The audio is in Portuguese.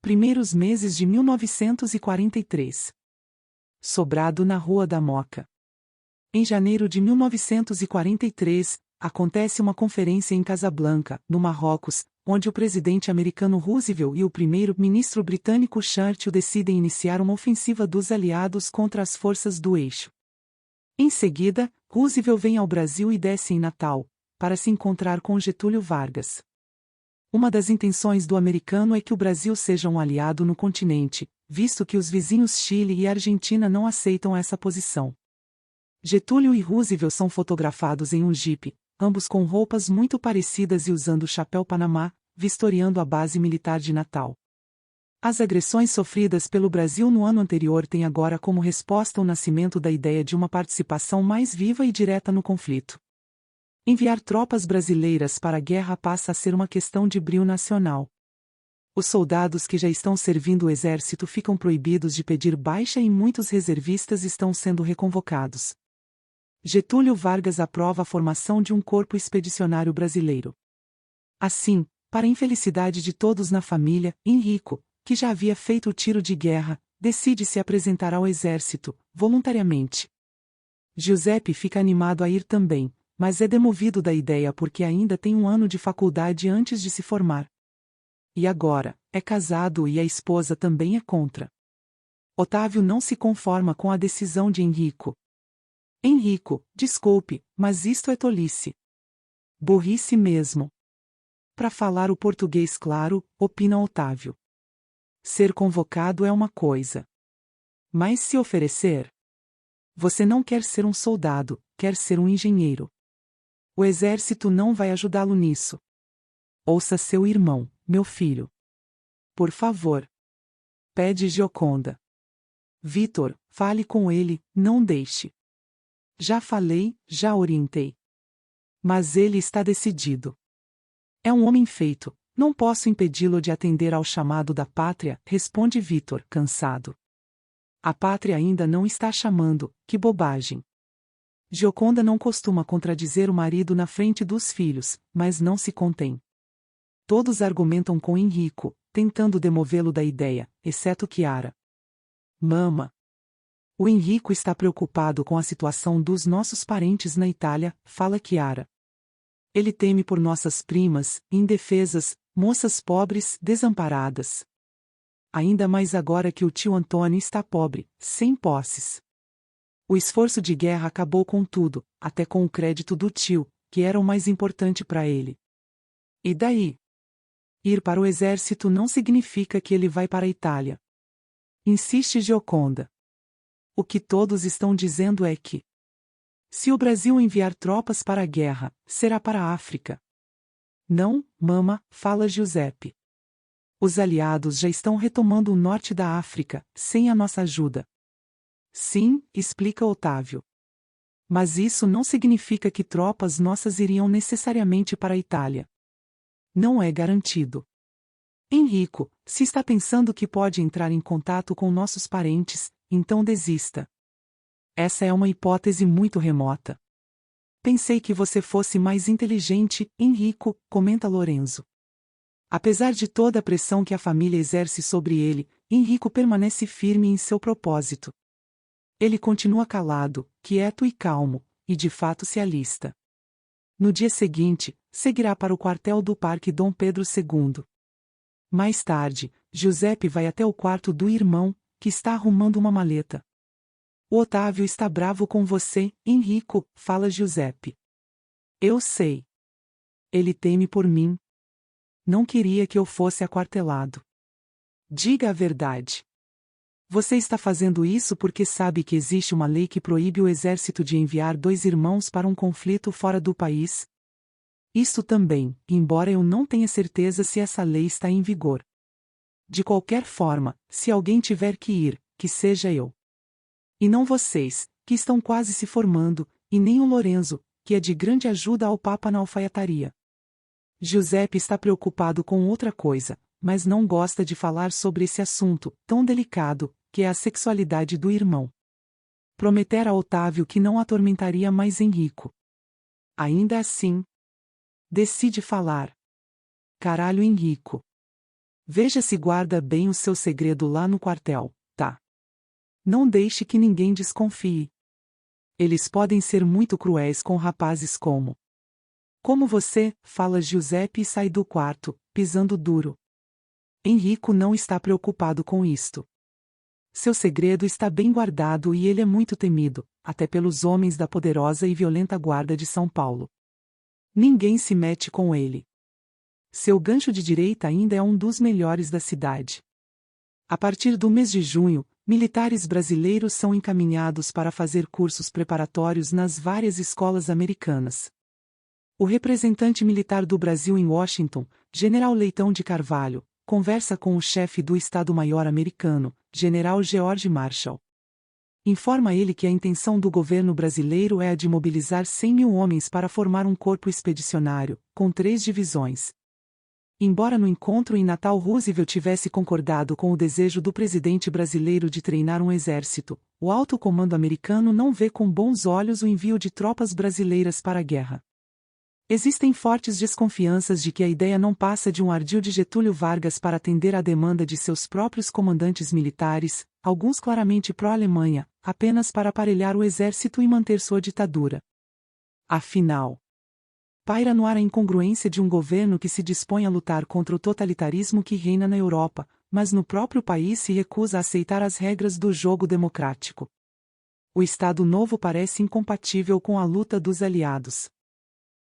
Primeiros meses de 1943. Sobrado na Rua da Moca. Em janeiro de 1943, acontece uma conferência em Casablanca, no Marrocos, onde o presidente americano Roosevelt e o primeiro-ministro britânico Churchill decidem iniciar uma ofensiva dos aliados contra as forças do eixo. Em seguida, Roosevelt vem ao Brasil e desce em Natal, para se encontrar com Getúlio Vargas. Uma das intenções do americano é que o Brasil seja um aliado no continente, visto que os vizinhos Chile e Argentina não aceitam essa posição. Getúlio e Roosevelt são fotografados em um jipe, ambos com roupas muito parecidas e usando chapéu Panamá, vistoriando a base militar de Natal. As agressões sofridas pelo Brasil no ano anterior têm agora como resposta o nascimento da ideia de uma participação mais viva e direta no conflito. Enviar tropas brasileiras para a guerra passa a ser uma questão de brio nacional. Os soldados que já estão servindo o exército ficam proibidos de pedir baixa e muitos reservistas estão sendo reconvocados. Getúlio Vargas aprova a formação de um corpo expedicionário brasileiro. Assim, para a infelicidade de todos na família, Henrico, que já havia feito o tiro de guerra, decide se apresentar ao exército, voluntariamente. Giuseppe fica animado a ir também, mas é demovido da ideia porque ainda tem um ano de faculdade antes de se formar. E agora, é casado e a esposa também é contra. Otávio não se conforma com a decisão de Henrico. Henrico, desculpe, mas isto é tolice. Burrice mesmo. Para falar o português claro, opina Otávio. Ser convocado é uma coisa. Mas se oferecer? Você não quer ser um soldado, quer ser um engenheiro. O exército não vai ajudá-lo nisso. Ouça seu irmão, meu filho. Por favor. Pede Gioconda. Vitor, fale com ele, não deixe. Já falei, já orientei. Mas ele está decidido. É um homem feito, não posso impedi-lo de atender ao chamado da pátria, responde Vitor, cansado. A pátria ainda não está chamando, que bobagem. Gioconda não costuma contradizer o marido na frente dos filhos, mas não se contém. Todos argumentam com Henrico, tentando demovê-lo da ideia, exceto Chiara. Mama. O Henrico está preocupado com a situação dos nossos parentes na Itália, fala Chiara. Ele teme por nossas primas, indefesas, moças pobres, desamparadas. Ainda mais agora que o tio Antônio está pobre, sem posses. O esforço de guerra acabou com tudo, até com o crédito do tio, que era o mais importante para ele. E daí? Ir para o exército não significa que ele vai para a Itália. Insiste Gioconda. O que todos estão dizendo é que, se o Brasil enviar tropas para a guerra, será para a África. Não, mama, fala Giuseppe. Os aliados já estão retomando o norte da África, sem a nossa ajuda. Sim, explica Otávio. Mas isso não significa que tropas nossas iriam necessariamente para a Itália. Não é garantido. Henrico, se está pensando que pode entrar em contato com nossos parentes, então desista. Essa é uma hipótese muito remota. Pensei que você fosse mais inteligente, Henrico, comenta Lorenzo. Apesar de toda a pressão que a família exerce sobre ele, Henrico permanece firme em seu propósito. Ele continua calado, quieto e calmo, e de fato se alista. No dia seguinte, seguirá para o quartel do Parque Dom Pedro II. Mais tarde, Giuseppe vai até o quarto do irmão, que está arrumando uma maleta. O Otávio está bravo com você, Henrico, fala Giuseppe. Eu sei. Ele teme por mim. Não queria que eu fosse aquartelado. Diga a verdade. Você está fazendo isso porque sabe que existe uma lei que proíbe o exército de enviar dois irmãos para um conflito fora do país? Isto também, embora eu não tenha certeza se essa lei está em vigor. De qualquer forma, se alguém tiver que ir, que seja eu. E não vocês, que estão quase se formando, e nem o Lorenzo, que é de grande ajuda ao Papa na alfaiataria. Giuseppe está preocupado com outra coisa, mas não gosta de falar sobre esse assunto, tão delicado, que é a sexualidade do irmão. Prometera a Otávio que não atormentaria mais Henrico. Ainda assim, decide falar. Caralho, Henrico. Veja se guarda bem o seu segredo lá no quartel, tá? Não deixe que ninguém desconfie. Eles podem ser muito cruéis com rapazes como você, fala Giuseppe e sai do quarto, pisando duro. Enrico não está preocupado com isto. Seu segredo está bem guardado e ele é muito temido, até pelos homens da poderosa e violenta guarda de São Paulo. Ninguém se mete com ele. Seu gancho de direita ainda é um dos melhores da cidade. A partir do mês de junho, militares brasileiros são encaminhados para fazer cursos preparatórios nas várias escolas americanas. O representante militar do Brasil em Washington, General Leitão de Carvalho, conversa com o chefe do Estado-Maior americano, General George Marshall. Informa ele que a intenção do governo brasileiro é a de mobilizar 100.000 homens para formar um corpo expedicionário, com 3 divisões. Embora no encontro em Natal Roosevelt tivesse concordado com o desejo do presidente brasileiro de treinar um exército, o alto comando americano não vê com bons olhos o envio de tropas brasileiras para a guerra. Existem fortes desconfianças de que a ideia não passa de um ardil de Getúlio Vargas para atender à demanda de seus próprios comandantes militares, alguns claramente pró-Alemanha, apenas para aparelhar o exército e manter sua ditadura. Afinal, paira no ar a incongruência de um governo que se dispõe a lutar contra o totalitarismo que reina na Europa, mas no próprio país se recusa a aceitar as regras do jogo democrático. O Estado Novo parece incompatível com a luta dos aliados.